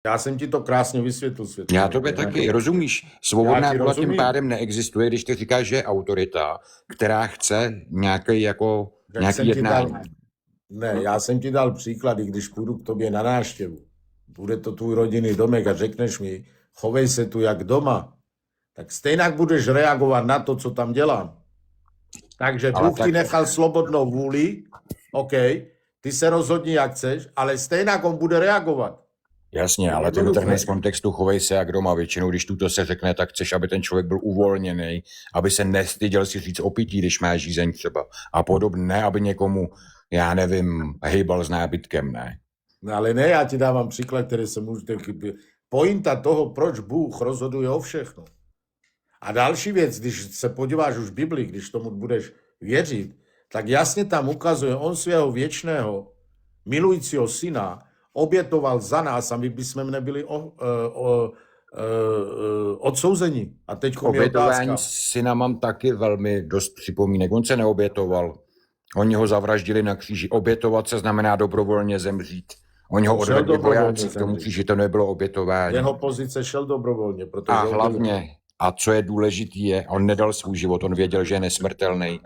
Já jsem ti to krásně vysvětlil, Světlo. Já tobě taky, rozumíš? Svobodná vůle tím pádem neexistuje, když ty říkáš, že je autorita, která chce nějaký jednání. Já jsem ti dal příklad, i když půjdu k tobě na návštěvu. Bude to tvůj rodinný domek a řekneš mi, chovej se tu jak doma, tak stejně budeš reagovat na to, co tam dělám. Takže Bůh ti nechal slobodnou vůli, OK, ty se rozhodni, jak chceš, ale stejně on bude reagovat. Jasně, ale ty vytrhneš z kontextu chovej se jak doma. Většinou, když tu to se řekne, tak chceš, aby ten člověk byl uvolněný, aby se nestyděl si říct o pití, když má žízeň třeba. A podobně, aby někomu, já nevím, hejbal s nábytkem, ne? No ale ne, já ti dávám příklad, který se můžu... Pointa toho, proč Bůh rozhoduje o všechno. A další věc, když se podíváš už v Biblii, když tomu budeš věřit, tak jasně tam ukazuje, on svého věčného milujícího syna obětoval za nás a my bychom nebyli odsouzeni. A teď obětování syna mám taky velmi dost připomínek. On se neobětoval. Oni ho zavraždili na kříži. Obětovat se znamená dobrovolně zemřít. Oni ho odvedli vojáci k tomu kříži, to nebylo obětování. Jeho pozice šel dobrovolně. A hlavně, a co je důležitý je, on nedal svůj život, on věděl, že je nesmrtelný.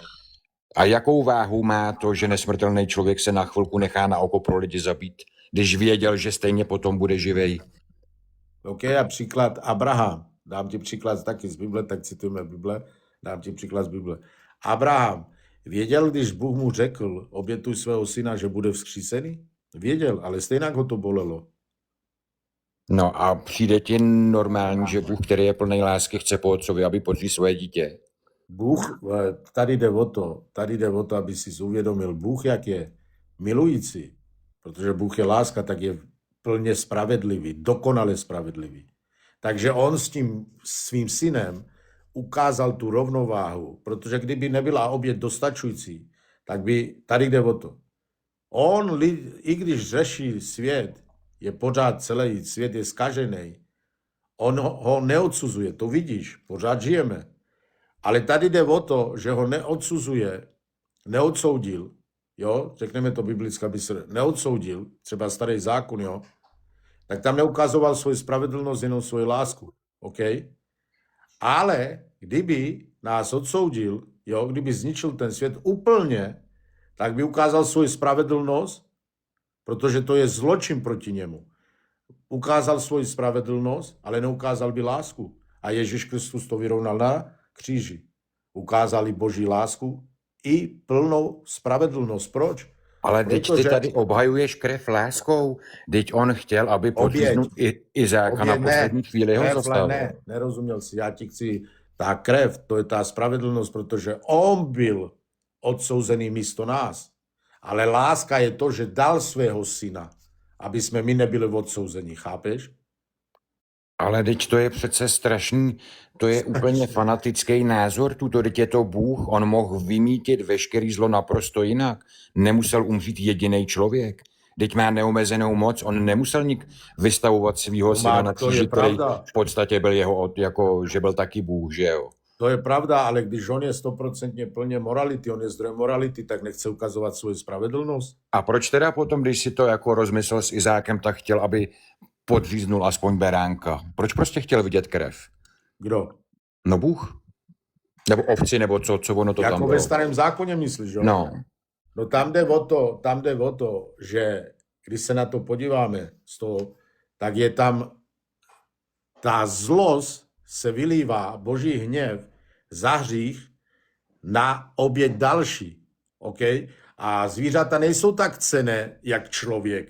A jakou váhu má to, že nesmrtelný člověk se na chvilku nechá na oko pro lidi zabít, když věděl, že stejně potom bude živej? OK, a příklad Abraham. Dám ti příklad taky z Bible, tak citujeme Bible. Dám ti příklad z Bible. Abraham věděl, když Bůh mu řekl, obětuj svého syna, že bude vzkřísený? Věděl, ale stejně ho to bolelo. No a přijde ti normální, že Bůh, který je plný lásky, chce po otcovi, aby podříl svoje dítě? Bůh, tady jde o to, aby si uvědomil, Bůh, jak je milující, protože Bůh je láska, tak je plně spravedlivý, dokonale spravedlivý. Takže on s tím svým synem ukázal tu rovnováhu, protože kdyby nebyla oběť dostačující, tak by, tady jde o to. On, i když řeší svět, je pořád celý svět je zkažený, on ho neodsuzuje, to vidíš, pořád žijeme. Ale tady jde o to, že ho neodsuzuje, neodsoudil, jo, řekneme to biblicky, aby se neodsoudil, třeba starý zákon, jo, tak tam neukazoval svoji spravedlnost, jenom svoji lásku, OK? Ale kdyby nás odsoudil, jo, kdyby zničil ten svět úplně, tak by ukázal svoji spravedlnost, protože to je zločin proti němu. Ukázal svoji spravedlnost, ale neukázal by lásku. A Ježíš Kristus to vyrovnal na kříži. Ukázali Boží lásku i plnou spravedlnost. Proč? Ale teď ty tady obhajuješ krev láskou. Teď on chtěl, aby podříznul Izáka na poslední chvíli ho zastavil. Ne, nerozuměl si. Já ti chci, ta krev, to je ta spravedlnost, protože on byl odsouzený místo nás. Ale láska je to, že dal svého syna, aby jsme my nebyli odsouzeni. Chápeš? Ale teď to je přece strašný, to je úplně fanatický názor, teď je to Bůh, on mohl vymítit veškerý zlo naprosto jinak, nemusel umřít jediný člověk, teď má neomezenou moc, on nemusel vystavovat svýho syna na kříži, který v podstatě byl jeho, jako, že byl taky Bůh, že jo? To je pravda, ale když on je 100% plně morality, on je zdroj morality, tak nechce ukazovat svou spravedlnost. A proč teda potom, když si to jako rozmyslel s Izákem, tak chtěl, aby podříznul aspoň beránka? Proč prostě chtěl vidět krev? Kdo? No Bůh. Nebo ovci, nebo co ono to jako tam bylo. Jako ve starém zákoně myslíš, jo? No. No tam jde o to, že když se na to podíváme z toho, tak je tam ta zlost se vylívá, Boží hněv za hřích na oběť další. OK? A zvířata nejsou tak cenné, jak člověk.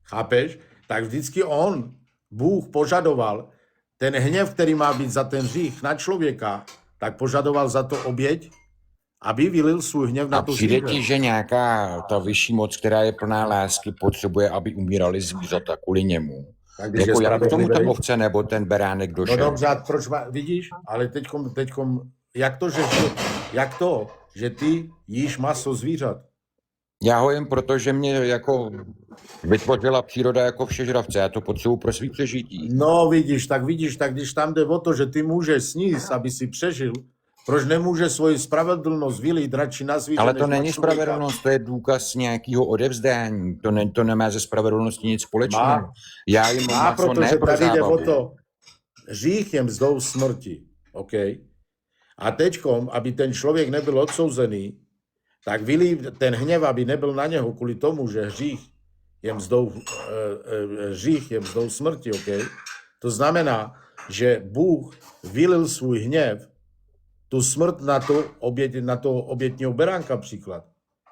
Chápeš? Tak vždycky Bůh požadoval ten hněv, který má být za ten hřích na člověka, tak požadoval za to oběť, aby vylil svůj hněv na to zvíře. A přijde ti, že nějaká ta vyšší moc, která je plná lásky, potřebuje, aby umírali zvířata kvůli němu? Jako jak k tomu ta ovce nebo ten beránek došel? No dobře, proč vidíš? Ale teďkom jak to, že ty jíš maso zvířat? Já ho jem, protože mě jako vytvořila příroda jako všežravce. Já to potřebuji pro svý přežití. No vidíš, tak když tam jde o to, že ty můžeš sníst, aby si přežil, Proč nemůže svoji spravedlnost vylít radši na zvíře, Ale než to na není člověka? spravedlnost, to je důkaz nějakého odevzdání. To nemá ze spravedlností nic společného. Má. Já jim Má, maso protože ne pro tady jde o zábavu. to, hřích je mzdou smrti. OK? A teďkom, aby ten člověk nebyl odsouzený, tak vylí ten hněv, aby nebyl na něho kvůli tomu, že hřích je mzdou smrti. OK? To znamená, že Bůh vylil svůj hněv, tu smrt na to obětního beránka příklad.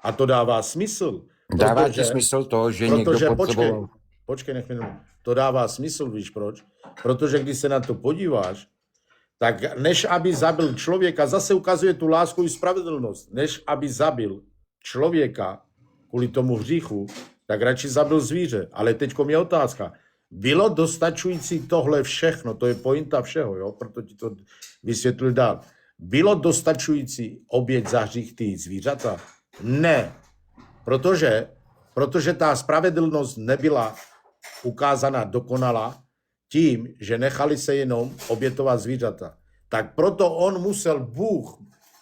A to dává smysl. Dává ti smysl to, že někdo potřeboval... Počkej, nech minut. To dává smysl, víš proč? Protože když se na to podíváš, tak než aby zabil člověka, zase ukazuje tu lásku i spravedlnost, než aby zabil člověka kvůli tomu hříchu, tak radši zabil zvíře. Ale teďko je otázka. Bylo dostačující tohle všechno, to je pointa všeho, jo? Proto ti to vysvětlil dál. Bylo dostačující oběť za hřích ty zvířata? Ne. Protože ta spravedlnost nebyla ukázána dokonala tím, že nechali se jenom obětovat zvířata. Tak proto on musel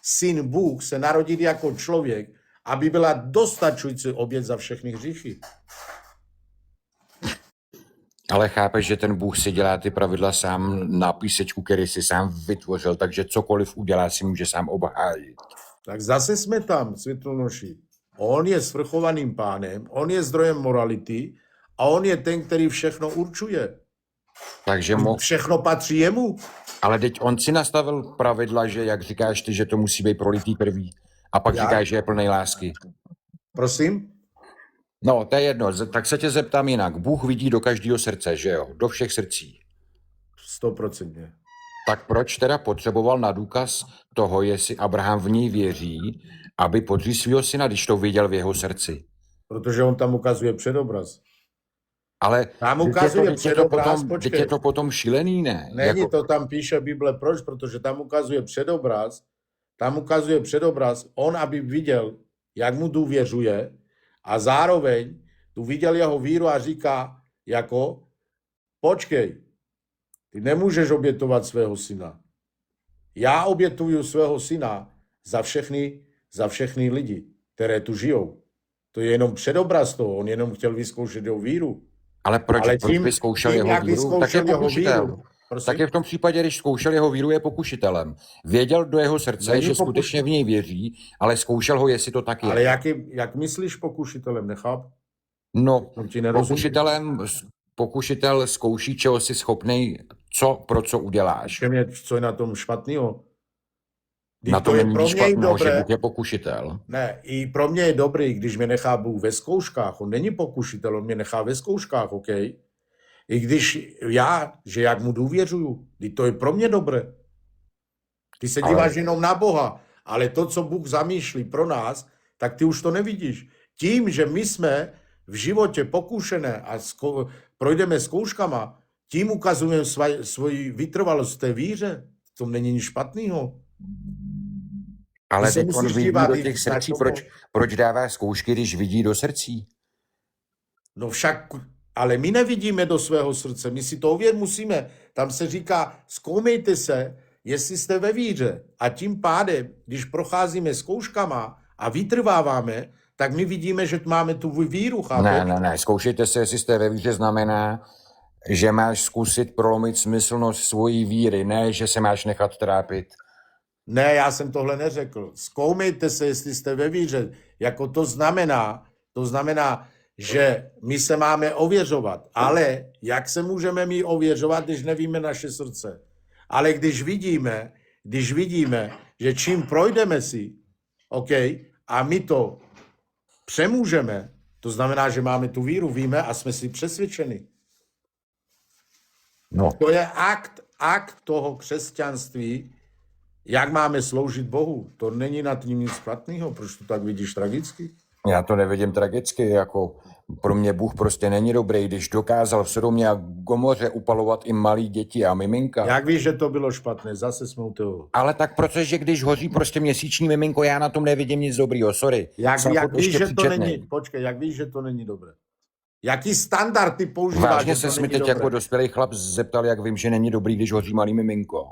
syn Bůh se narodit jako člověk, aby byla dostačující oběť za všechny hříchy. Ale chápeš, že ten Bůh si dělá ty pravidla sám na písečku, který si sám vytvořil, takže cokoliv udělá, si může sám obhájit. Tak zase jsme tam, světlonoši. On je svrchovaným pánem, on je zdrojem morality a on je ten, který všechno určuje. Takže Všechno patří jemu. Ale teď on si nastavil pravidla, že jak říkáš ty, že to musí být prolitý krví. A pak říkáš, že je plný lásky. Prosím? No, to je jedno. Tak se tě zeptám jinak. Bůh vidí do každého srdce, že jo? Do všech srdcí. 100%. Tak proč teda potřeboval na důkaz toho, jestli Abraham v něj věří, aby podříl svého syna, když to viděl v jeho srdci? Protože on tam ukazuje předobraz. Ale tam ukazuje předobraz, teď je to potom šílený, ne? Není to, tam píše Bible, proč? Protože tam ukazuje předobraz, on aby viděl, jak mu důvěřuje a zároveň tu viděl jeho víru a říká jako, počkej, ty nemůžeš obětovat svého syna. Já obětuju svého syna za všechny lidi, které tu žijou. To je jenom předobraz toho, on jenom chtěl vyzkoušet jeho víru. Ale proč by zkoušel jeho víru? Tak je pokušitel. Tak je v tom případě, když zkoušel jeho víru, je pokušitelem. Věděl do jeho srdce, že skutečně v něj věří, ale zkoušel ho, jestli to tak je. Ale jak myslíš pokušitelem, nechápu? No, pokušitel zkouší, čeho jsi schopnej, pro co uděláš. Co je na tom špatného? Na tom není nic špatného, že Bůh je pokušitel. Ne, i pro mě je dobrý, když mě nechá Bůh ve zkouškách. On není pokušitel, on mě nechá ve zkouškách, OK? I když že jak mu důvěřuju, to je pro mě dobré. Ty se díváš jenom na Boha, ale to, co Bůh zamýšlí pro nás, tak ty už to nevidíš. Tím, že my jsme v životě pokušené a projdeme zkouškama, tím ukazujeme svoji vytrvalost v té víře. To není nic špatného. Ale teď on vidí do těch srdcí, proč dává zkoušky, když vidí do srdcí? No však, ale my nevidíme do svého srdce, my si to musíme. Tam se říká, zkoumejte se, jestli jste ve víře. A tím pádem, když procházíme zkouškama a vytrváváme, tak my vidíme, že máme tu víru, chápeš? Ne, zkoušejte se, jestli jste ve víře, znamená, že máš zkusit prolomit smyslnost svojí víry, ne, že se máš nechat trápit. Ne, já jsem tohle neřekl. Zkoumejte se, jestli jste ve víře. Jako to znamená, že my se máme ověřovat. Ale jak se můžeme my ověřovat, když nevíme naše srdce? Ale když vidíme, že čím projdeme si, OK, a my to přemůžeme, to znamená, že máme tu víru, víme a jsme si přesvědčeni. No. To je akt toho křesťanství, jak máme sloužit Bohu. To není nad tím nic špatného. Proč to tak vidíš tragicky? Já to nevidím tragicky, jako pro mě Bůh prostě není dobrý, když dokázal v Sodomě a Gomoře upalovat i malí děti a miminka. Jak víš, že to bylo špatné? Zase jsme u toho. Ale tak protože když hoří prostě měsíční miminko, já na tom nevidím nic dobrýho, sorry. Jak víš, že to není, počkej, jak víš, že to není dobré? Jaký standard ty používáš? Vážně se mi teď jako dospělý chlap zeptal, jak vím, že není dobrý, když hoří malý miminko.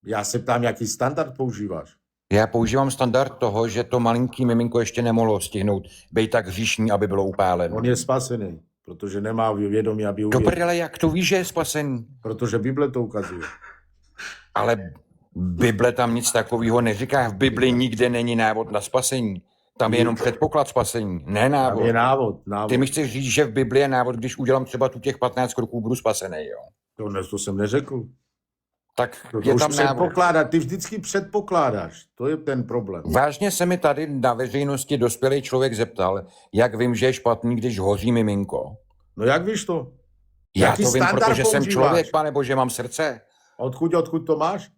Já se ptám, jaký standard používáš. Já používám standard toho, že to malinký miminko ještě nemohlo stihnout být tak hříšný, aby bylo upáleno. On je spasený, protože nemá vědomí, aby Do uvěděl. prdele, jak to víš, že je spasený? Protože Bible to ukazuje. Ale Bible tam nic takového neříká. V Bibli nikde není návod na spasení. Tam je jenom předpoklad spasení, ne Tam návod. je návod. Ty mi chceš říct, že v Bibli je návod, když udělám třeba tu těch 15 kroků, budu spasený, jo? To jsem neřekl. Tak To je už tam návod. předpokládá, ty vždycky předpokládáš. To je ten problém. Vážně se mi tady na veřejnosti dospělý člověk zeptal, jak vím, že je špatný, když hoří miminko. No jak víš to? Já Jaký to vím, standard protože jsem používáš? člověk, pane bože, mám srdce. Odkud to máš?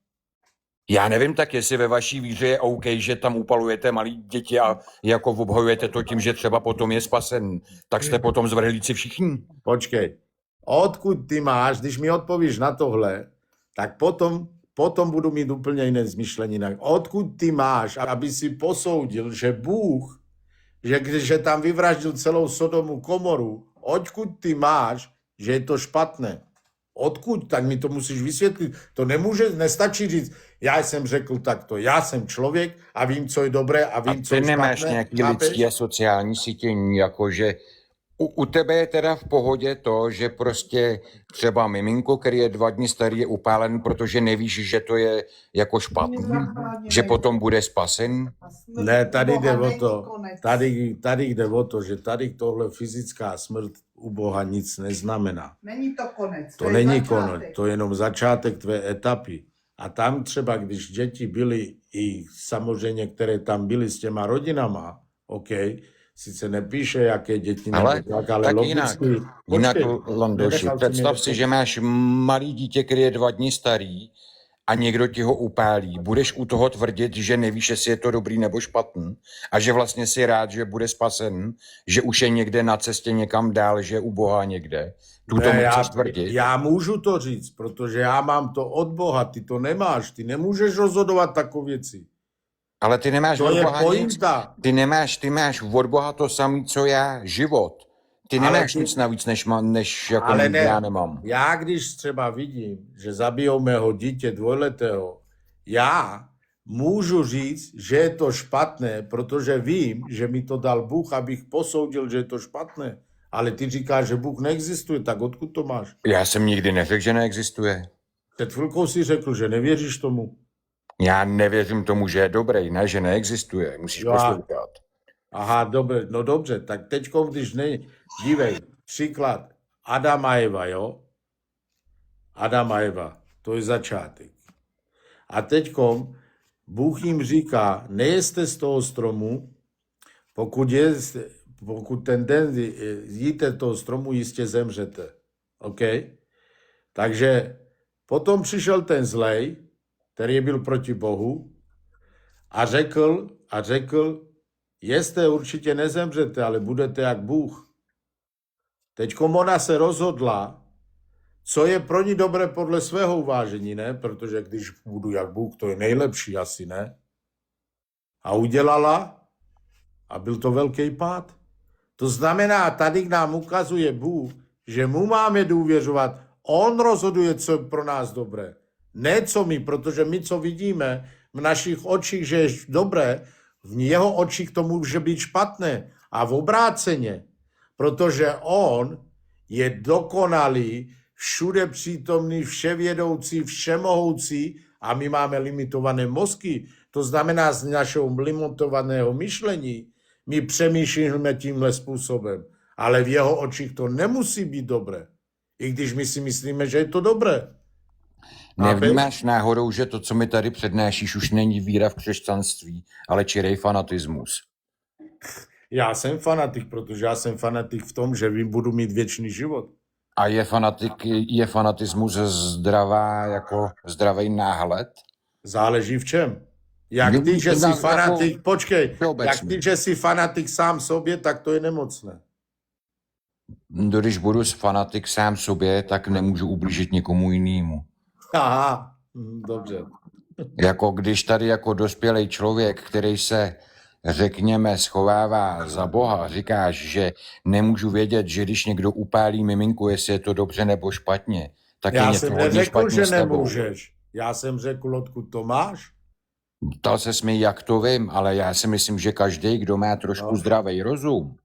Já nevím tak, jestli ve vaší víře je OK, že tam upalujete malí děti a jako obhajujete to tím, že třeba potom je spasen. Tak jste potom zvrhlíci všichni. Počkej. Odkud ty máš, když mi odpovíš na tohle, tak potom budu mít úplně jiné zmyšlení. Odkud ty máš, aby si posoudil, že Bůh, že tam vyvraždil celou Sodomu Komoru, odkud ty máš, že je to špatné? Odkud? Tak mi to musíš vysvětlit. To nestačí říct, já jsem řekl takto, já jsem člověk a vím, co je dobré a vím, co je Ty špatné. nemáš nějaký Chápeš? lidský a sociální sítění, jakože u tebe je teda v pohodě to, že prostě třeba miminko, který je 2 dny starý, je upálen, protože nevíš, že to je jako špatný, že potom bude spasen. Ne, tady jde o to, tady jde o to, že tady tohle fyzická smrt u Boha nic neznamená. Není to konec. To není konec, to je jenom začátek tvé etapy. A tam třeba, když děti byly, i samozřejmě, které tam byly s těma rodinama, OK, sice nepíše, jaké děti, Ale nebo tak, ale tak logicky. jinak Počkej, Londoši, nenechal jsi představ mě si, že máš malý dítě, který je 2 dny starý a někdo ti ho upálí. Budeš u toho tvrdit, že nevíš, jestli je to dobrý nebo špatný a že vlastně si rád, že bude spasen, že už je někde na cestě někam dál, že je u Boha někde. Tuto Ne, můžeš tvrdit. já můžu to říct, protože já mám to od Boha, ty to nemáš, ty nemůžeš rozhodovat takové věci. Ale ty nemáš To od je Boha nic. pointa. Ty máš od Boha to samé, co já, život. Ty Ale nemáš ty- nic navíc, než jako Ale ne, já nemám. já když třeba vidím, že zabijou mého dítě 2letého, já můžu říct, že je to špatné, protože vím, že mi to dal Bůh, abych posoudil, že je to špatné. Ale ty říkáš, že Bůh neexistuje, tak odkud to máš? Já jsem nikdy neřekl, že neexistuje. Před chvilkou si řekl, že nevěříš tomu. Já nevěřím tomu, že je dobrý, ne, že neexistuje. Musíš Jo, poslouchat. Aha, dobře, no dobře, tak teďko, když ne, dívej, příklad, Adam a Eva, jo? Adam a Eva, to je začátek. A teďko Bůh jim říká, nejeste z toho stromu, pokud ten den jíte toho stromu, jistě zemřete. OK? Takže potom přišel ten zlej, který byl proti Bohu a řekl, jeste, určitě nezemřete, ale budete jak Bůh. Teďko ona se rozhodla, co je pro ní dobré podle svého uvážení, ne? Protože když budu jak Bůh, to je nejlepší asi, ne? A udělala a byl to velký pád. To znamená, tady nám ukazuje Bůh, že mu máme důvěřovat. On rozhoduje, co je pro nás dobré. Ne co my, protože my, co vidíme v našich očích, že je dobré, v jeho očích to může být špatné. A v obráceně, protože on je dokonalý, všude přítomný, vševědoucí, všemohoucí a my máme limitované mozky. To znamená, z našeho limitovaného myšlení my přemýšlíme tímhle způsobem. Ale v jeho očích to nemusí být dobré. I když my si myslíme, že je to dobré. Nevnímáš náhodou, že to, co mi tady přednášíš, už není víra v křesťanství, ale čirej fanatismus. Já jsem fanatik, protože já jsem fanatik v tom, že budu mít věčný život. A je fanatismus zdravý náhled? Záleží v čem. Jak ty, že jsi fanatik, počkej, jak ty, že jsi fanatik sám sobě, tak to je nemocné. Když budu fanatik sám sobě, tak nemůžu ublížit někomu jinému. Aha, dobře. Jako když tady jako dospělý člověk, který se, řekněme, schovává za Boha, říkáš, že nemůžu vědět, že když někdo upálí miminku, jestli je to dobře nebo špatně, tak Já je něco jsem hodně neřekl, špatně že s tebou. nemůžeš. Já jsem řekl, odkud to máš? Ptal ses mi, jak to vím, ale já si myslím, že každý, kdo má trošku No. zdravý rozum,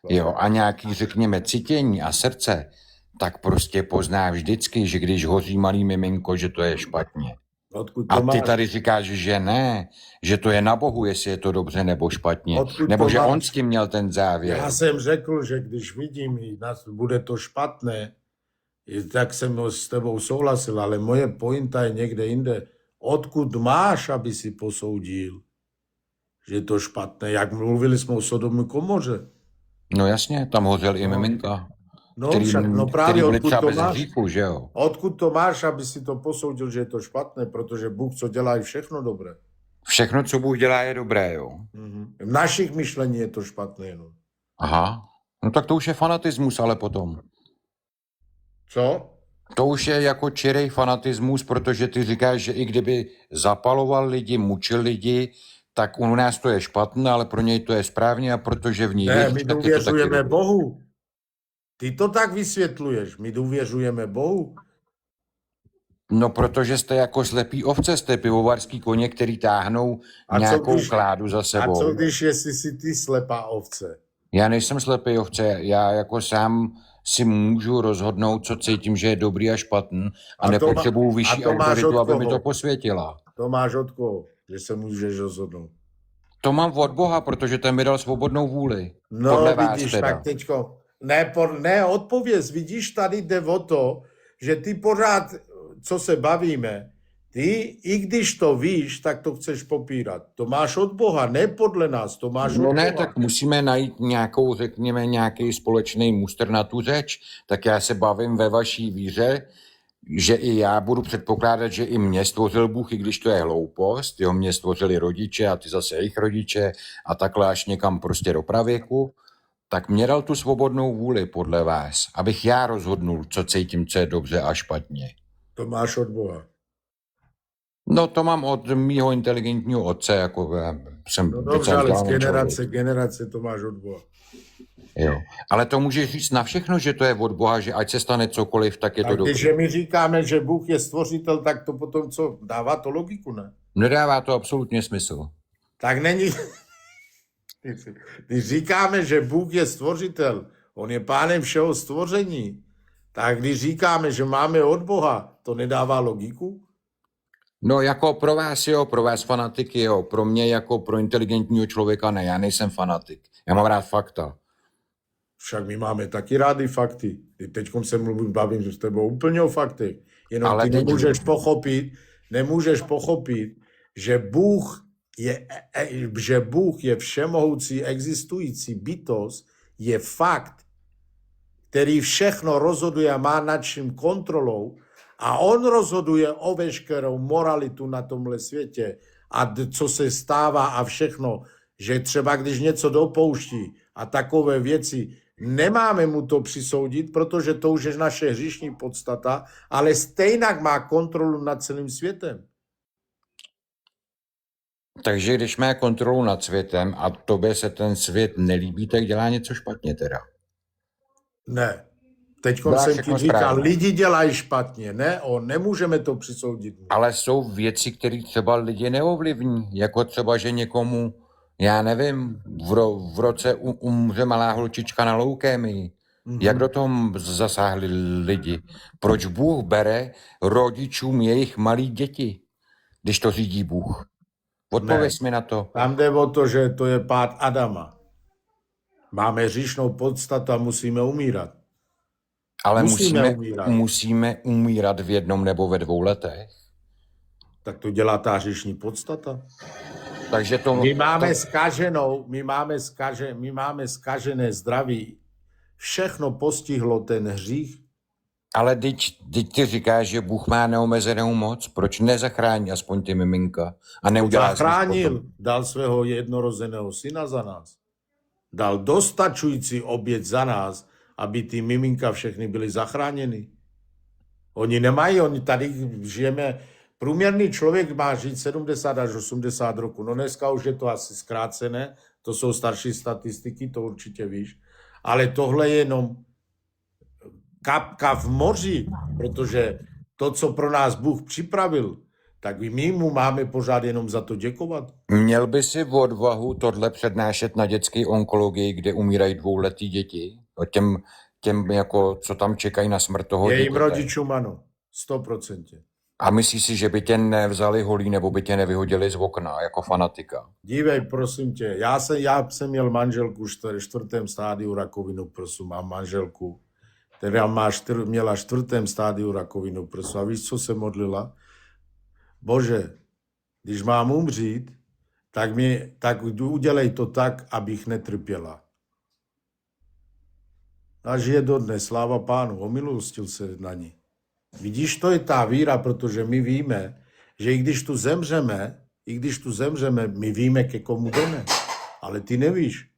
jo, a nějaký, řekněme, citění a srdce, tak prostě pozná vždycky, že když hoří malý miminko, že to je špatně. Odkud to A ty máš? tady říkáš, že ne, že to je na Bohu, jestli je to dobře nebo špatně. Odkud Nebo to že máš? on s tím měl ten závěr. Já jsem řekl, že když vidím, bude to špatné, tak jsem s tebou souhlasil, ale moje pointa je někde jinde. Odkud máš, aby si posoudil, že je to špatné? Jak mluvili jsme o Sodomu Komoře. No jasně, tam hořel i miminka, No který, však, no který právě byli odkud třeba to bez máš? hříchu, že jo? Odkud to máš, aby si to posoudil, že je to špatné? Protože Bůh, co dělá, je všechno dobré. Všechno, co Bůh dělá, je dobré, jo? V našich myšlení je to špatné. No. Aha, no tak to už je fanatismus, ale potom. Co? To už je jako čirej fanatismus, protože ty říkáš, že i kdyby zapaloval lidi, mučil lidi, tak u nás to je špatné, ale pro něj to je správně a protože v ní Ne, věří, my tak je to taky důvěřujeme dobré. Bohu. Ty to tak vysvětluješ. My důvěřujeme Bohu. No, protože jste jako slepý ovce, jste pivovarský koně, který táhnou A co nějakou když- kládu za A sebou. co když jestli si ty slepá ovce? Já nejsem slepý ovce, já jako sám si můžu rozhodnout, co cítím, že je dobrý a špatný a A to nepotřebuju má- vyšší a to máš autoritu, od aby mi koho? to posvětila. To máš od koho? Že se můžeš rozhodnout. To mám od Boha, protože ten mi dal svobodnou vůli. No Podle vás vidíš, teda. tak teďko. Ne, odpověz. Vidíš, tady jde o to, že ty pořád, co se bavíme, ty, i když to víš, tak to chceš popírat. To máš od Boha, ne podle nás, to máš No od ne, Boha. tak musíme najít nějakou, řekněme, nějaký společný mustr na tu řeč. Tak já se bavím ve vaší víře, že i já budu předpokládat, že i mě stvořil Bůh, i když to je hloupost, jo, mě stvořili rodiče a ty zase jejich rodiče a takhle až někam prostě do pravěku, tak mě dal tu svobodnou vůli podle vás, abych já rozhodnul, co cítím, co je dobře a špatně. To máš od Boha. No to mám od mýho inteligentního otce, jako já jsem No dobře, docela ale z vzdálený člověk. generace to máš od Boha. Jo. Ale to můžeš říct na všechno, že to je od Boha, že ať se stane cokoliv, tak je to Tak dobré. když my říkáme, že Bůh je stvořitel, tak to potom co? Dává to logiku, ne? Nedává to absolutně smysl. Tak není... Když říkáme, že Bůh je stvořitel, on je pánem všeho stvoření, tak když říkáme, že máme od Boha, to nedává logiku? No jako pro vás jo, pro vás fanatiky jo, pro mě jako pro inteligentního člověka ne, já nejsem fanatik. Já mám rád fakta. Však my máme taky rádi fakty. Teď se bavím s tebou úplně o faktech. Jenom Ale ty teď- nemůžeš pochopit, že Bůh je všemohoucí existující bytost, je fakt, který všechno rozhoduje a má nad čím kontrolou a on rozhoduje o veškerou moralitu na tomhle světě a co se stává a všechno, že třeba když něco dopouští a takové věci, nemáme mu to přisoudit, protože to už je naše hříšní podstata, ale stejnak má kontrolu nad celým světem. Takže když má kontrolu nad světem a tobě se ten svět nelíbí, tak dělá něco špatně teda. Ne. Teď Dělá jsem ti všechno říkal, správně. lidi dělají špatně, ne? Nemůžeme to přisoudit. Ale jsou věci, které třeba lidi neovlivní, jako třeba, že někomu, já nevím, v roce umře malá holčička na leukémii. Jak do toho zasáhli lidi? Proč Bůh bere rodičům jejich malí děti, když to řídí Bůh? Odpověz mi na to. Tam jde o to, že to je pád Adama. Máme hříšnou podstatu a musíme umírat. Ale Musíme umírat. musíme umírat v 1 nebo ve 2 letech. Tak to dělá ta hříšní podstata. Takže to... My máme zkažené zdraví. Všechno postihlo ten hřích. Ale teď ty říkáš, že Bůh má neomezenou moc. Proč nezachrání aspoň ty miminka? A neudělá Zachránil, dal svého jednorozeného syna za nás. Dal dostačující oběť za nás, aby ty miminka všechny byly zachráněny. Oni tady žijeme, průměrný člověk má žít 70 až 80 roku. No dneska už je to asi zkrácené, to jsou starší statistiky, to určitě víš. Ale tohle je jenom kapka v moři, protože to, co pro nás Bůh připravil, tak my mu máme pořád jenom za to děkovat. Měl by si odvahu tohle přednášet na dětské onkologii, kde umírají dvouletí děti? O těm jako, co tam čekají na smrt toho Jejím dítěte. rodičům ano, 100%. A myslíš si, že by tě nevzali holí nebo by tě nevyhodili z okna jako fanatika? Dívej, prosím tě, já jsem měl manželku v 4. stádiu rakovinu prsu, mám manželku, která měla 4. stádiu rakovinu prsu. A víš, co se modlila? Bože, když mám umřít, tak udělej to tak, abych netrpěla. A žije dodnes, sláva Pánu, omilostil se na ní. Vidíš, to je ta víra, protože my víme, že i když tu zemřeme, my víme, ke komu jdeme. Ale ty nevíš.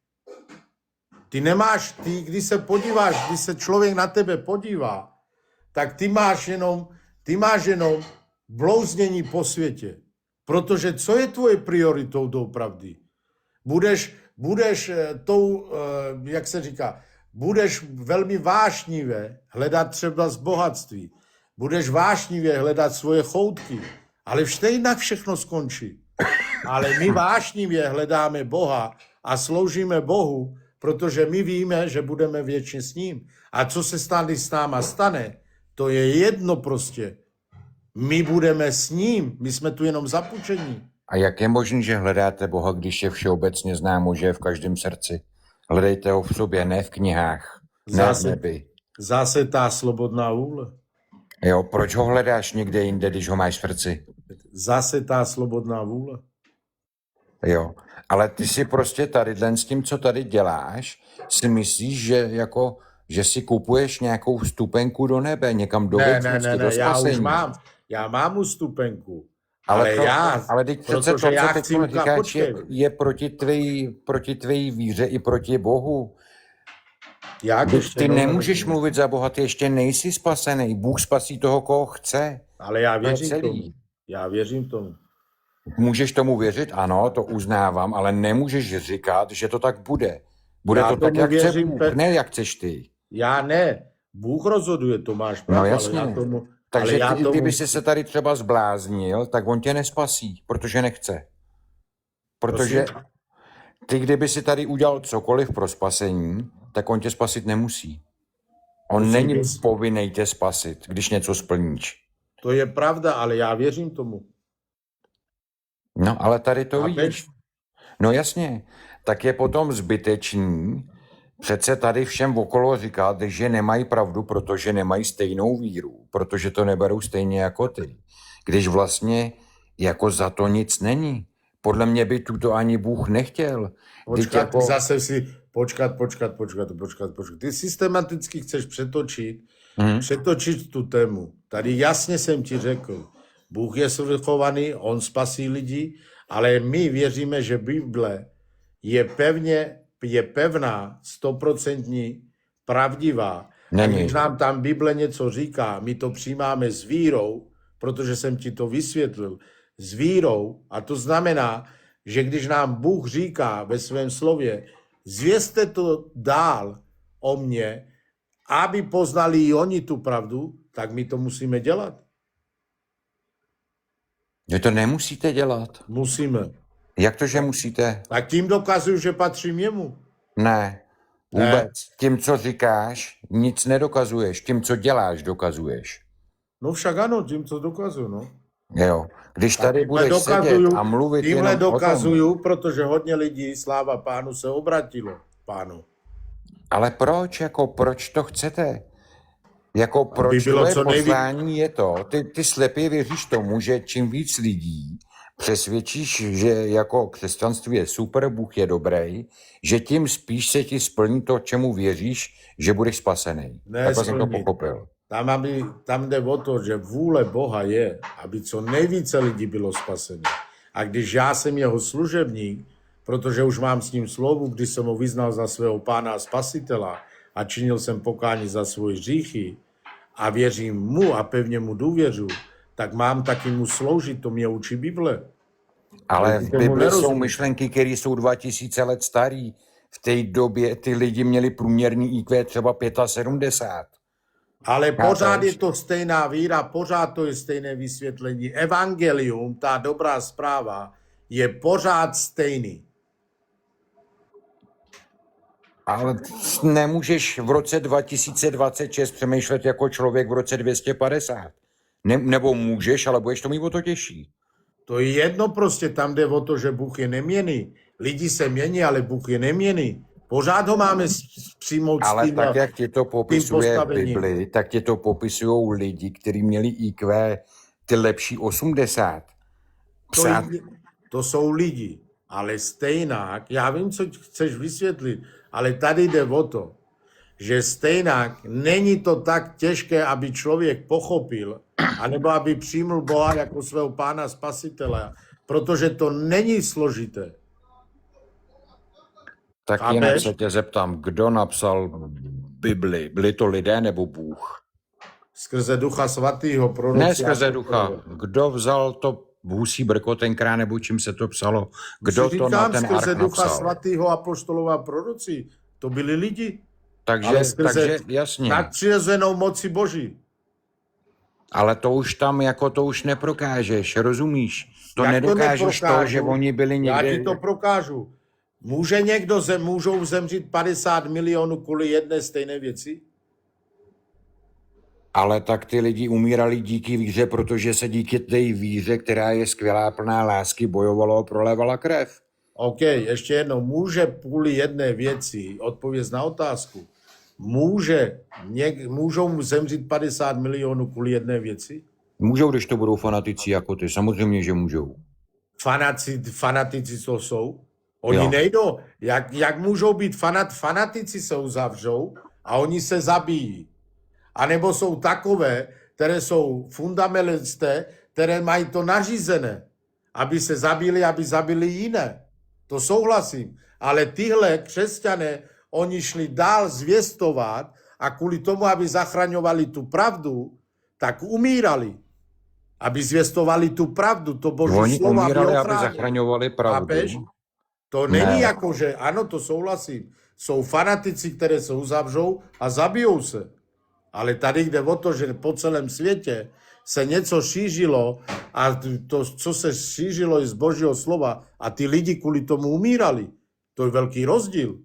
Ty nemáš, když se člověk na tebe podívá, tak ty máš jenom blouznění po světě. Protože co je tvoje prioritou doopravdy? Budeš tou, jak se říká, budeš velmi vášnivě hledat třeba z bohatství. Budeš vášnivě hledat svoje choutky, ale stejně všechno skončí. Ale my vášnivě hledáme Boha a sloužíme Bohu, protože my víme, že budeme věčně s ním. A co se s náma stane, to je jedno prostě. My budeme s ním, my jsme tu jenom zapůjčení. A jak je možné, že hledáte Boha, když je všeobecně známo, že je v každém srdci? Hledejte ho v sobě, ne v knihách, ne v nebi. Zase ta slobodná vůle. Jo, proč ho hledáš někde jinde, když ho máš v srdci? Zase ta slobodná vůle. Jo, ale ty si prostě tady, s tím, co tady děláš, si myslíš, že si kupuješ nějakou vstupenku do nebe, někam do věčnosti, do spasení. Já mám vstupenku. Ale teď přece to, co teď říkáš, je proti tvé víře i proti Bohu. Ty nemůžeš mluvit za Boha, ty ještě nejsi spasený. Bůh spasí toho, koho chce. Ale já věřím tomu. Můžeš tomu věřit? Ano, to uznávám, ale nemůžeš říkat, že to tak bude. Bude to tak, jak chce Bůh, ne jak chceš ty. Já ne. Bůh rozhoduje, to máš pravdu. No jasně. Takže kdyby jsi se tady třeba zbláznil, tak on tě nespasí, protože nechce. Protože ty, kdyby si tady udělal cokoliv pro spasení, tak on tě spasit nemusí. On není povinný tě spasit, když něco splníš. To je pravda, ale já věřím tomu. No, ale tady to vidíš. No jasně, tak je potom zbytečný přece tady všem okolo říkat, že nemají pravdu, protože nemají stejnou víru, protože to neberou stejně jako ty. Když vlastně jako za to nic není. Podle mě by tuto ani Bůh nechtěl. Počkat. Ty systematicky chceš přetočit tu tému. Tady jasně jsem ti řekl, Bůh je svrchovaný, on spasí lidi, ale my věříme, že Bible je pevná, 100% pravdivá. A když nám tam Bible něco říká, my to přijímáme s vírou, protože jsem ti to vysvětlil, s vírou, a to znamená, že když nám Bůh říká ve svém slově, zvěste to dál o mně, aby poznali i oni tu pravdu, tak my to musíme dělat. Vy to nemusíte dělat. Musíme. Jak to, že musíte? Tak tím dokazuju, že patřím jemu. Ne, vůbec. Ne. Tím, co říkáš, nic nedokazuješ. Tím, co děláš, dokazuješ. No však ano, tím, co dokazuju, no. Jo, když tady budeš sedět a mluvit tímhle dokazuju, protože hodně lidí, sláva Pánu, se obratilo Pánu. Ale proč? Proč to chcete? Proč tvoje poslání je to? Ty slepě věříš tomu, že čím víc lidí přesvědčíš, že křesťanství je super, Bůh je dobrý, že tím spíš se ti splní to, čemu věříš, že budeš spasený. Takhle jsem to pochopil. Tam jde o to, že vůle Boha je, aby co nejvíce lidí bylo spasení. A když já jsem jeho služebník, protože už mám s ním slovu, když jsem ho vyznal za svého Pána a Spasitela a činil jsem pokání za svoje hříchy a věřím mu a pevně mu důvěřu, tak mám taky mu sloužit, to mě učí Bible. Ale v Bibli jsou myšlenky, které jsou 2000 let starý. V té době ty lidi měli průměrný IQ třeba 75. Ale pořád Chápeš? je to stejná víra, pořád to je stejné vysvětlení. Evangelium, ta dobrá zpráva, je pořád stejný. Ale nemůžeš v roce 2026 přemýšlet jako člověk v roce 250. Nebo můžeš, ale budeš to mít o to těžší. To je jedno prostě, tam jde o to, že Bůh je neměnný. Lidi se mění, ale Bůh je neměnný. Pořád ho máme přijmout s Ale tím, tak, jak ti to popisuje postavením. Bibli, tak ti to popisují lidi, kteří měli IQ ty lepší 80. Psát, To jsou lidi, ale stejnak, já vím, co chceš vysvětlit, ale tady jde o to, že stejnak není to tak těžké, aby člověk pochopil, anebo aby přijmul Boha jako svého pána spasitele, protože to není složité. tak Chápeš? jinak se tě zeptám, kdo napsal Bibli? Byli to lidé nebo Bůh? Skrze Ducha Svatého, proroci. Ne skrze ducha. Kdo vzal to husí brko tenkrát, nebo čím se to psalo? Kdo to na ten skrze ark Ducha napsal? Svatého apoštolova proroci, to byli lidi. Takže, Ale skrze jasně. nadpřirozenou moci Boží. Ale to už tam, jako to už neprokážeš, rozumíš? To Jak to nedokážeš to, neprokážu? že oni byli Já někde... ti to prokážu. Můžou zemřít 50 milionů kvůli jedné stejné věci? Ale tak ty lidi umírali díky víře, protože se díky té víře, která je skvělá, plná lásky, bojovalo a prolévala krev. OK, ještě jednou. Může kvůli jedné věci, odpověz na otázku, můžou zemřít 50 milionů kvůli jedné věci? Můžou, když to budou fanatici jako ty, samozřejmě, že můžou. Fanatici to jsou? Oni Jo. nejdou. Jak můžou být fanatici se uzavřou a oni se zabijí? A nebo jsou takové, které jsou fundamentalisté, které mají to nařízené, aby se zabili, aby zabili jiné. To souhlasím. Ale tyhle křesťané, oni šli dál zvěstovat a kvůli tomu, aby zachraňovali tu pravdu, tak umírali. Aby zvěstovali tu pravdu, to Boží Oni slovo, umírali, aby ochránili. zachraňovali pravdu. Chápeš? To není jako, že ano, to souhlasím. Jsou fanatici, které se uzavřou a zabijou se. Ale tady jde o to, že po celém světě se něco šířilo a to, co se šířilo, je z Božího slova a ty lidi kvůli tomu umírali. To je velký rozdíl.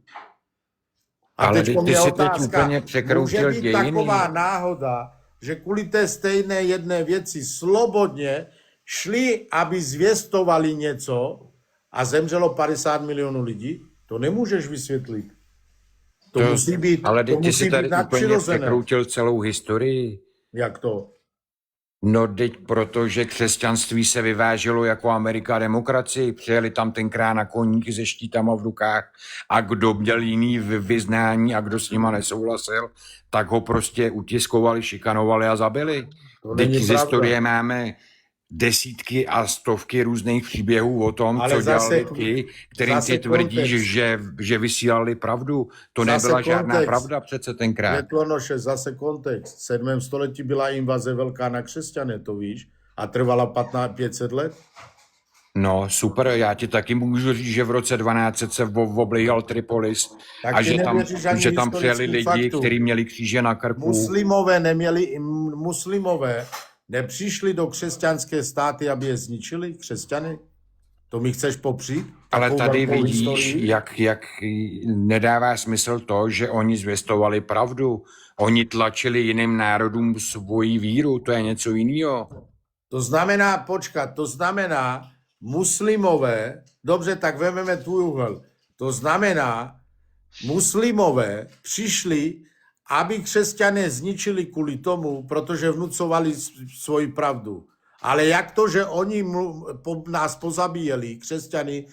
A Ale teďko ty mě si teď otázka, úplně překroutil může být dějiny. taková náhoda, že kvůli té stejné jedné věci slobodně šli, aby zvěstovali něco a zemřelo 50 milionů lidí? To nemůžeš vysvětlit. To musí být, ale to ty musí si tady být úplně nadpřirozené. překroutil celou historii. Jak to? No teď protože křesťanství se vyváželo jako Amerika demokracii, přijeli tam tenkrát na koníky se štítama v rukách a kdo měl jiný vyznání a kdo s nima nesouhlasil, tak ho prostě utiskovali, šikanovali a zabili. To Teď není z pravda. historie máme desítky a stovky různých příběhů o tom, Ale co zase- dělali ti, kterým zase ty tvrdíš, kontext. že vysílali pravdu. To Zase nebyla žádná kontext. pravda přece tenkrát. Světlonoše, zase kontext. V 7. století byla invaze velká na křesťané, to víš? A trvala 500 let? No, super, já ti taky můžu říct, že v roce 1200 se oblíhal Tripolis Tak a ty že tam nevěříš ani přijeli historickým lidi, faktům. kteří měli kříže na krku. Muslimové nepřišli do křesťanské státy, aby je zničili, křesťany? To mi chceš popřít? Ale Takovou tady velkou vidíš, historii? jak nedává smysl to, že oni zvěstovali pravdu. Oni tlačili jiným národům svoji víru, to je něco jiného. To znamená, muslimové, dobře, tak vezmeme tvůj úhel, to znamená, muslimové přišli, aby křesťané zničili kvůli tomu, protože vnucovali svoji pravdu. Ale jak to, že oni nás pozabíjeli, křesťany,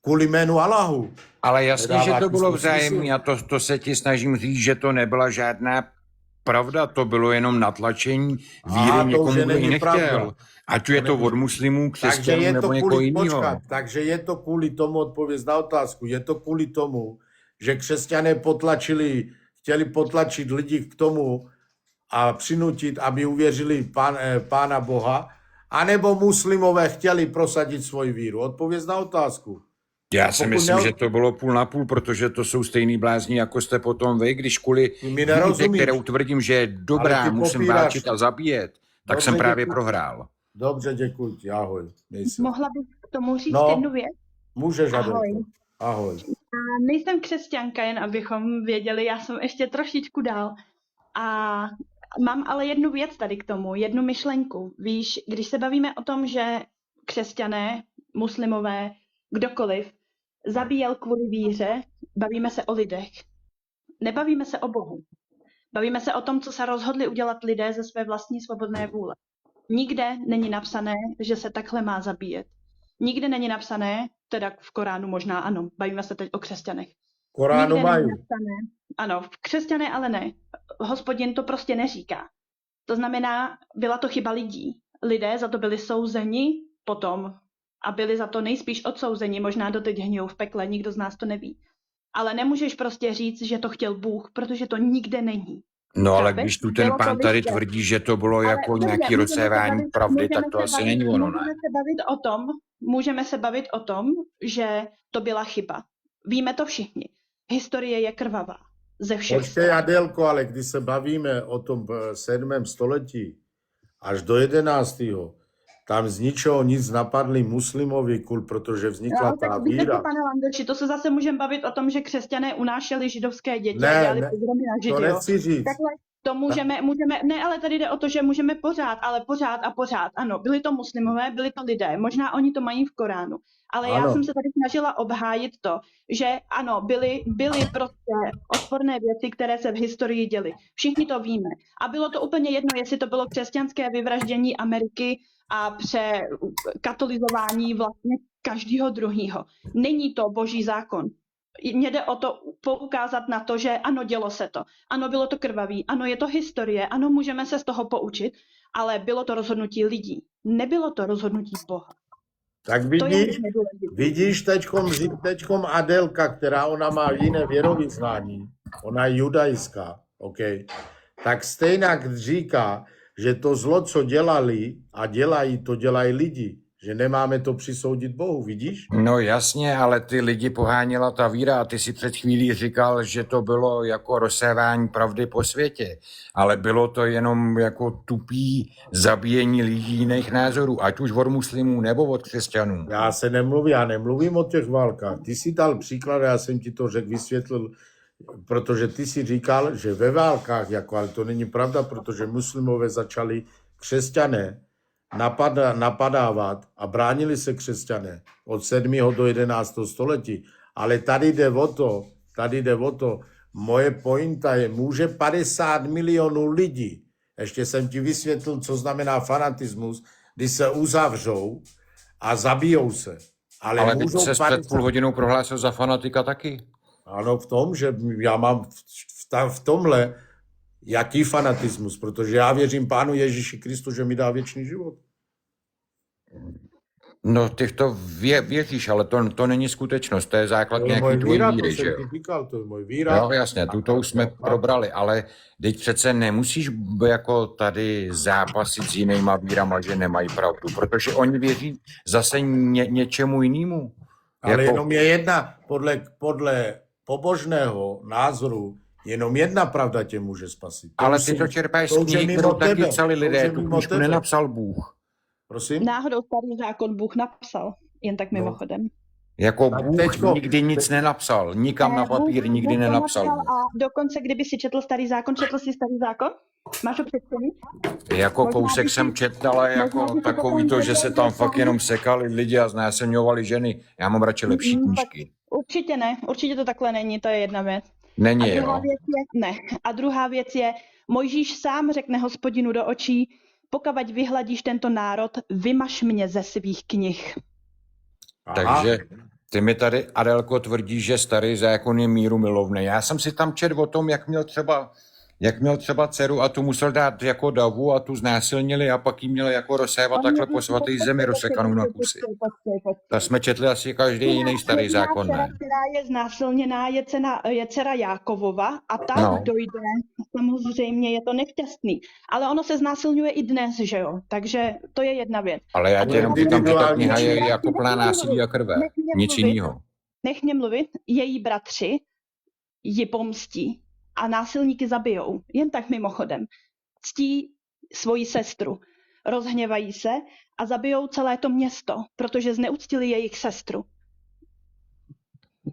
kvůli jménu Allahu? Ale jasně, Nedává že to ti bylo smysl. vzájemné a to se ti snažím říct, že to nebyla žádná pravda, to bylo jenom natlačení víry to někomu, už kdo ji není nechtěl. pravda. Ať je to od muslimů, křesťanů nebo někoho jiného. Takže je to kvůli tomu, odpověz na otázku, je to kvůli tomu, že křesťané chtěli potlačit lidi k tomu a přinutit, aby uvěřili Pána Boha, anebo muslimové chtěli prosadit svoji víru. Odpověz na otázku. Já si myslím, že to bylo půl na půl, protože to jsou stejný blázni, jako jste potom vy, když kvůli víře, kterou tvrdím, že je dobrá, musím válčit a zabíjet, tak Dobře, jsem právě děkuji. prohrál. Dobře, děkuji ti, ahoj. Mohla bych k tomu říct jednu věc? Můžeš, Ahoj. Adelko. Ahoj. Nejsem křesťanka, jen abychom věděli, já jsem ještě trošičku dál. A mám ale jednu věc tady k tomu, jednu myšlenku. Víš, když se bavíme o tom, že křesťané, muslimové, kdokoliv, zabíjel kvůli víře, bavíme se o lidech. Nebavíme se o Bohu. Bavíme se o tom, co se rozhodli udělat lidé ze své vlastní svobodné vůle. Nikde není napsané, že se takhle má zabíjet. Nikde není napsané, teda v Koránu možná ano, bavíme se teď o křesťanech. Koránu Nikde mají. není napsané, ano, křesťané ale ne. Hospodin to prostě neříká. To znamená, byla to chyba lidí. Lidé za to byli souzeni potom a byli za to nejspíš odsouzeni, možná doteď hnějou v pekle, nikdo z nás to neví. Ale nemůžeš prostě říct, že to chtěl Bůh, protože to nikde není. No ale Chápeš? když tu ten Bylo to pán tady lidé. tvrdí, že to bylo jako dobře, nějaký můžeme se rozsévání bavit- pravdy, můžeme tak to se asi bavit- není ono, ne? Můžeme se bavit o tom, že to byla chyba. Víme to všichni. Historie je krvavá. Ze všech Počkej, stran. Adelko, ale když se bavíme o tom 7. století až do 11. tam z ničeho nic napadli muslimovi kult, protože vznikla No, ta tak víte víra. co, pane Landoši, to se zase můžeme bavit o tom, že křesťané unášeli židovské děti Ne, a dělali ne, pogromy na To Židy. jo. nechci říct. Takhle to můžeme, ne, ale tady jde o to, že můžeme pořád, ano, byli to muslimové, byli to lidé, možná oni to mají v Koránu, ale já Ano. jsem se tady snažila obhájit to, že ano, byly prostě odporné věci, které se v historii děly. Všichni to víme. A bylo to úplně jedno, jestli to bylo křesťanské vyvraždění Ameriky a katolizování vlastně každého druhého. Není to boží zákon. Mně jde o to poukázat na to, že ano, dělo se to. Ano, bylo to krvavý. Ano, je to historie. Ano, můžeme se z toho poučit, ale bylo to rozhodnutí lidí. Nebylo to rozhodnutí Boha. Tak To je vidíš, nedůležité. vidíš teďkom Adelka, která ona má jiné věrovyznání, ona je judajská, okay? Tak stejně říká, že to zlo, co dělali a dělají, to dělají lidi. Že nemáme to přisoudit Bohu, vidíš? No jasně, ale ty lidi poháněla ta víra a ty si před chvílí říkal, že to bylo jako rozsévání pravdy po světě, ale bylo to jenom jako tupý zabíjení lidí jiných názorů, ať už od muslimů nebo od křesťanů. Já nemluvím o těch válkách. Ty si dal příklad, já jsem ti to řekl, vysvětlil, protože ty si říkal, že ve válkách, jako, ale to není pravda, protože muslimové začali křesťané napadávat a bránili se křesťané od 7. do 11. století. Ale tady jde o to, moje pointa je, může 50 milionů lidí, ještě jsem ti vysvětlil, co znamená fanatismus, když se uzavřou a zabijou se. Ale teď se před půl hodinou prohlásil za fanatika taky. Ano, v tom, že já mám v tomhle jaký fanatismus, protože já věřím Pánu Ježíši Kristu, že mi dá věčný život. No, ty v to věříš, ale to není skutečnost, to je základ To je nějaký moje tvojí víra, víry, to že jsem jo? ti říkal, to je moje víra. Jo, jasně, tuto už jsme probrali, ale teď přece nemusíš jako tady zápasit s jinýma vírama, že nemají pravdu, protože oni věří zase něčemu jinému. Ale jenom je jedna, podle pobožného názoru, jenom jedna pravda tě může spasit. Ale ty to čerpáš z knihy, kterou taky psali lidé, tu knížku nenapsal Bůh. Prosím? Náhodou starý zákon Bůh napsal, jen tak mimochodem. Jako Tak Bůh nikdy nic nenapsal, nikam na papír nikdy nenapsal. A dokonce, kdyby si četl starý zákon, četl jsi starý zákon? Máš ho přečtený? Jako kousek jsem četl, ale jako takový to, že se tam fakt jenom sekali lidi a znásilňovali ženy. Já mám radši lepší knížky. Určitě ne, určitě to takhle není, to je jedna věc. Není, a druhá věc je, ne. A druhá věc je, Mojžíš sám řekne Hospodinu do očí, pokud vyhladíš tento národ, vymaž mě ze svých knih. Takže ty mi tady, Adelko, tvrdíš, že starý zákon je míru milovný. Já jsem si tam četl o tom, jak měl třeba dceru a tu musel dát jako davu a tu znásilnili a pak jí měli jako rozsévat takhle po svatý zemi rozsekanou na kusy. To jsme četli asi každý jiný starý zákon, ne? Která je znásilněná, je dcera Jákovova a ta dojde, samozřejmě je to nešťastný. Ale ono se znásilňuje i dnes, že jo? Takže to je jedna věc. Ale já tě jenom říkám, že ta kniha je jako plná násilí a krve. Nic jiného. nech mě mluvit, její bratři ji pomstí a násilníky zabijou. Jen tak mimochodem. Ctí svoji sestru. Rozhněvají se a zabijou celé to město, protože zneuctili jejich sestru.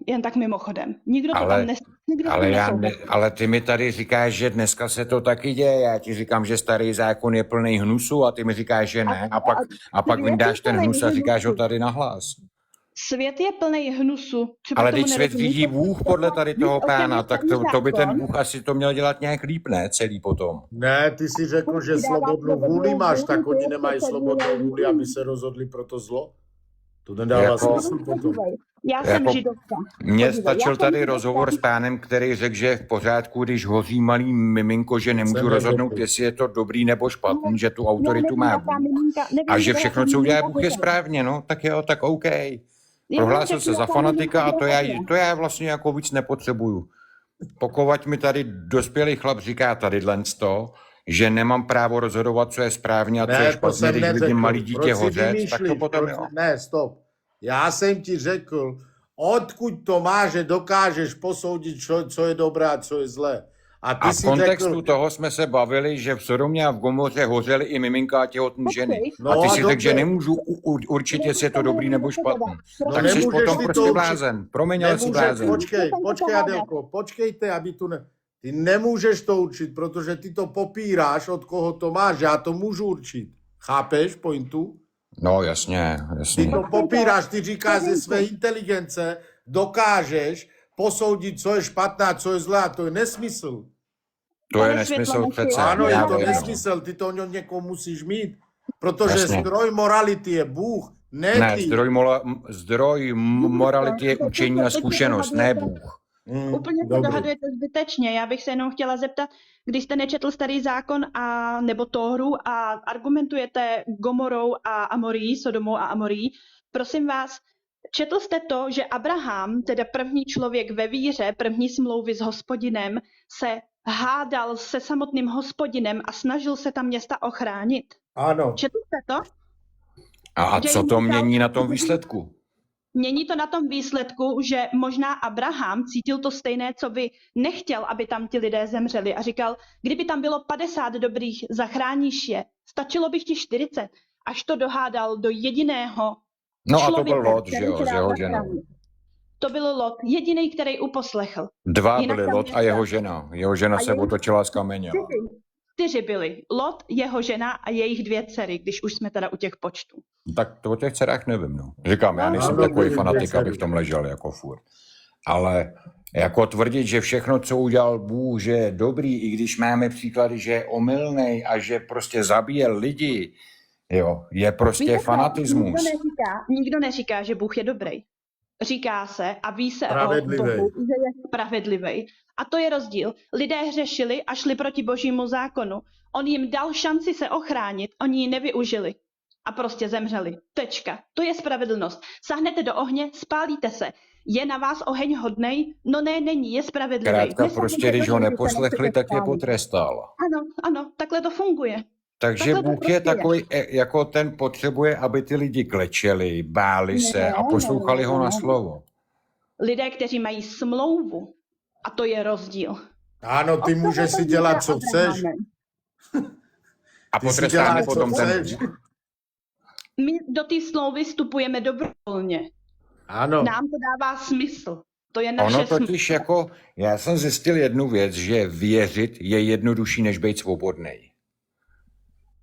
Jen tak mimochodem. Nikdo to tam ale ty mi tady říkáš, že dneska se to taky děje. Já ti říkám, že starý zákon je plný hnusu a ty mi říkáš, že ne. A pak vyndáš ten hnus a říkáš ho tady nahlas. Svět je plný hnusu. Ale teď svět řídí Bůh podle tady toho pána, tak to by ten Bůh asi to měl dělat nějak líp, ne? Celý potom. Ne, ty si řekl, že slobodnou vůli máš, tak oni nemají slobodnou vůli, aby se rozhodli pro to zlo? To nedává smysl potom. Já jsem židovka. Mně stačil tady rozhovor s pánem, který řekl, že je v pořádku, když hoří malý miminko, že nemůžu rozhodnout, jestli je to dobrý nebo špatný, že tu autoritu má Bůh. A že všechno, co udělá Bůh, je správně, no, tak jo, tak OK. Prohlásil se za fanatika a to já vlastně jako víc nepotřebuju. Pokud mi tady dospělý chlap říká tady to, že nemám právo rozhodovat, co je správně a co je špatně, když vidím malý dítě hořet, tak to potom jo. Ne, stop. Já jsem ti řekl, odkud to máš, že dokážeš posoudit, co je dobré a co je zlé. A v kontextu toho jsme se bavili, že v Sodomě a v Gomoře hořely i miminka a těhotné ženy. No a ty si řekl, že nemůžu určit, jestli je to dobrý nebo špatný. No tak jsi potom prostě blázen. Promiň, ale jsi blázen. Počkej, Adelko, počkejte, aby tu Ty nemůžeš to určit, protože ty to popíráš, od koho to máš. Já to můžu určit. Chápeš pointu? No, jasně. Ty to popíráš, ty říkáš ze své inteligence, dokážeš posoudit, co je špatné a co je zlé, a to je nesmysl. To je nesmysl přece. Ano, je to nesmysl, ty to od někoho musíš mít, protože zdroj morality je Bůh, ne ty. Ne, zdroj morality je učení a zkušenost, ne Bůh. Úplně se dohadujete zbytečně. Já bych se jenom chtěla zeptat, když jste nečetl starý zákon nebo Tóru a argumentujete Gomorou a Amorií, Sodomou a Amorií, prosím vás, četl jste to, že Abraham, teda první člověk ve víře, první smlouvy s Hospodinem, se hádal se samotným Hospodinem a snažil se ta města ochránit? Ano. Četl jste to? A co to mění na tom výsledku? Mění to na tom výsledku, že možná Abraham cítil to stejné, co by nechtěl, aby tam ti lidé zemřeli a říkal, kdyby tam bylo 50 dobrých, zachráníš je, stačilo by ti 40, až to dohádal do jediného člověka. No a to byl Lot, že jo, s jeho ženou. To byl Lot, jediný, který uposlechl. Dva byli Lot a jeho žena. Jeho žena se otočila z kameně. 4 byli. Lot, jeho žena a jejich 2 dcery, když už jsme teda u těch počtů. Tak to o těch dcerách nevím, no. Říkám, já nejsem takový fanatik, abych v tom ležel jako furt. Ale jako tvrdit, že všechno, co udělal Bůh, že je dobrý, i když máme příklady, že je omylnej a že prostě zabíjel lidi, jo, je prostě fanatismus. Nikdo neříká, že Bůh je dobrý. Říká se a ví se o Bohu, že je spravedlivý. A to je rozdíl. Lidé hřešili a šli proti božímu zákonu. On jim dal šanci se ochránit, oni ji nevyužili. A prostě zemřeli. Tečka. To je spravedlnost. Sáhnete do ohně, spálíte se. Je na vás oheň hodnej? No ne, není, je spravedlivý. Krátka, prostě když ho neposlechli, tak je potrestal. Ano, takhle to funguje. Takže Bůh je takový, jako ten potřebuje, aby ty lidi klečeli, báli se a poslouchali ho na slovo. Lidé, kteří mají smlouvu, a to je rozdíl. Ano, ty můžeš si dělat, co chceš. A potrestáme potom ten... My do té smlouvy vstupujeme dobrovolně. Ano. Nám to dává smysl. To je naše ono totiž jako, já jsem zjistil jednu věc, že věřit je jednodušší, než být svobodnej.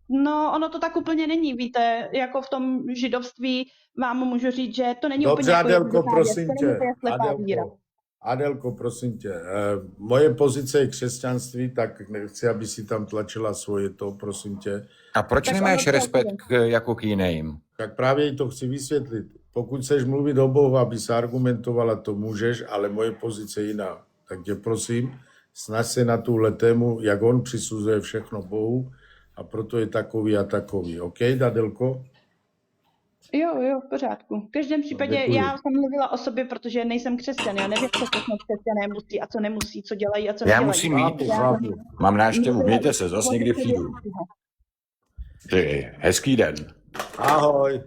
No, ono to tak úplně není, víte, jako v tom židovství vám můžu říct, že to není dobře, úplně... Dobře, Adelko, prosím tě. Adelko, prosím tě. Moje pozice je křesťanství, tak nechci, aby si tam tlačila svoje to, prosím tě. A proč nemáš respekt jako k jiným? Tak právě to chci vysvětlit. Pokud chceš mluvit o Bohu, aby se argumentovala, to můžeš, ale moje pozice je jiná. Tak tě prosím, snaž se na tuhle tému, jak on přisuzuje všechno Bohu, a proto je takový a takový. OK, Adelko? Jo, v pořádku. V každém případě já jsem mluvila o sobě, protože nejsem křesťan. Já nevím, co křesťané musí a co nemusí, co dělají a co nedělají. Já musím jít. Mám návštěvu, mějte se, zase někdy přijdu. Hezký den. Ahoj.